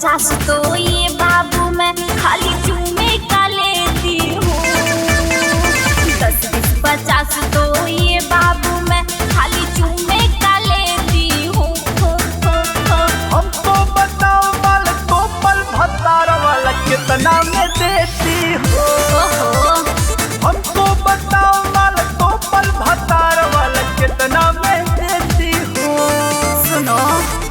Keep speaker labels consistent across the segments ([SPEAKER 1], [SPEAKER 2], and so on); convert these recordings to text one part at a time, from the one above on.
[SPEAKER 1] 50 तो ये बाबू मैं खाली चूमे का लेती हूँ। 10 20 50 तो ये बाबू मैं खाली चूमे का लेती हूँ।
[SPEAKER 2] हमको बताओ वाल तो पल भतार वाला कितना में देती हो। हमको बताओ वाल तो पल भतार वाला कितना में देती हो।
[SPEAKER 1] सुनो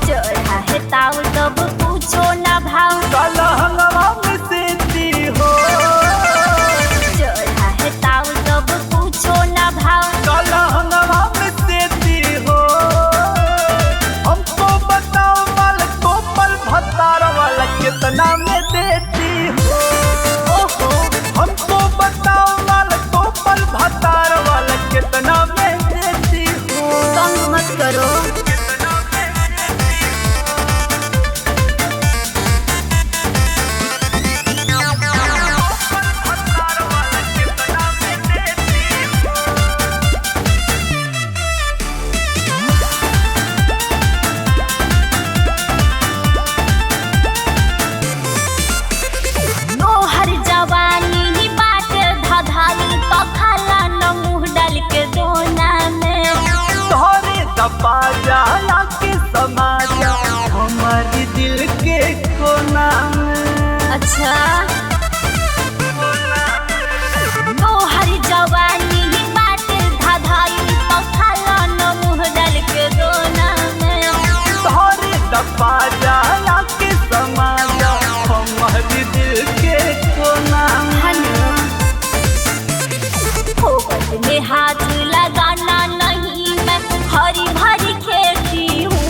[SPEAKER 1] चढ़ा है ताव तब पूछो ना भाव।
[SPEAKER 2] काला हंगामा में देती हो।
[SPEAKER 1] चढ़ा है ताव तब पूछो ना भाव।
[SPEAKER 2] काला हंगामा में देती हो। हमको बताओ वाल तो पल भतार वाला कितना में देती हो।
[SPEAKER 1] ओहो
[SPEAKER 2] हमको बताओ वाल तो पल भतार वाला कितना में देती हो।
[SPEAKER 1] तंग मत करो। तोहर जवानी बाट धधाई तो खाला न मुँह डाल के दोना में।
[SPEAKER 2] तोरे दबा जाया के समा जा हमारी दिल के कोना में।
[SPEAKER 1] अच्छा तोहर जवानी बाट धधाई तो खाला न मुँह डाल के दोना में।
[SPEAKER 2] तोरे दबा जाया के समा जा हमारी दिल के कोना में।
[SPEAKER 1] फोकट में हाथ लगाना नहीं मैं हरी भरी खेती हूँ।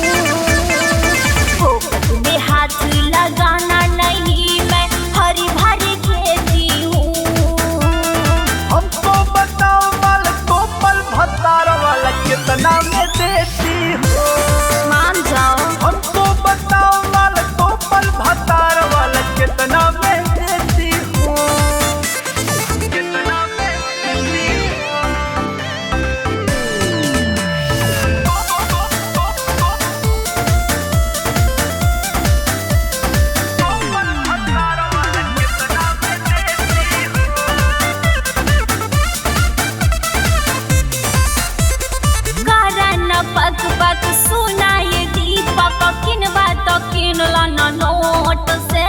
[SPEAKER 1] फोकट में हाथ लगाना नहीं मैं हरी भरी खेती हूँ।
[SPEAKER 2] हमको बताओ वाल तो पल भतार वाला कितना में देती हो।
[SPEAKER 1] मान जाओ
[SPEAKER 2] हमको बताओ वाल तो पल भतार वाला कितना में देती हो। कितना में देती हो। पल भतार वाला कितना में देती हो।
[SPEAKER 1] कारण पक पक सुना ये दीपक किनवा तो किनला न नोट से।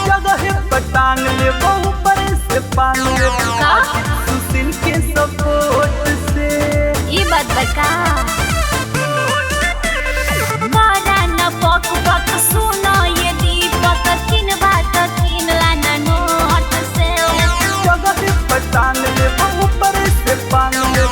[SPEAKER 2] जगह पटांग ले बहु पर से पांग ले
[SPEAKER 1] का?
[SPEAKER 2] सुशील के सपोर्ट से।
[SPEAKER 1] ये बात बता कारण पक पक सुना ये दीपक किनवा तो किनला न नोट से।
[SPEAKER 2] जगह पटांग ले बहु पर से पांग ले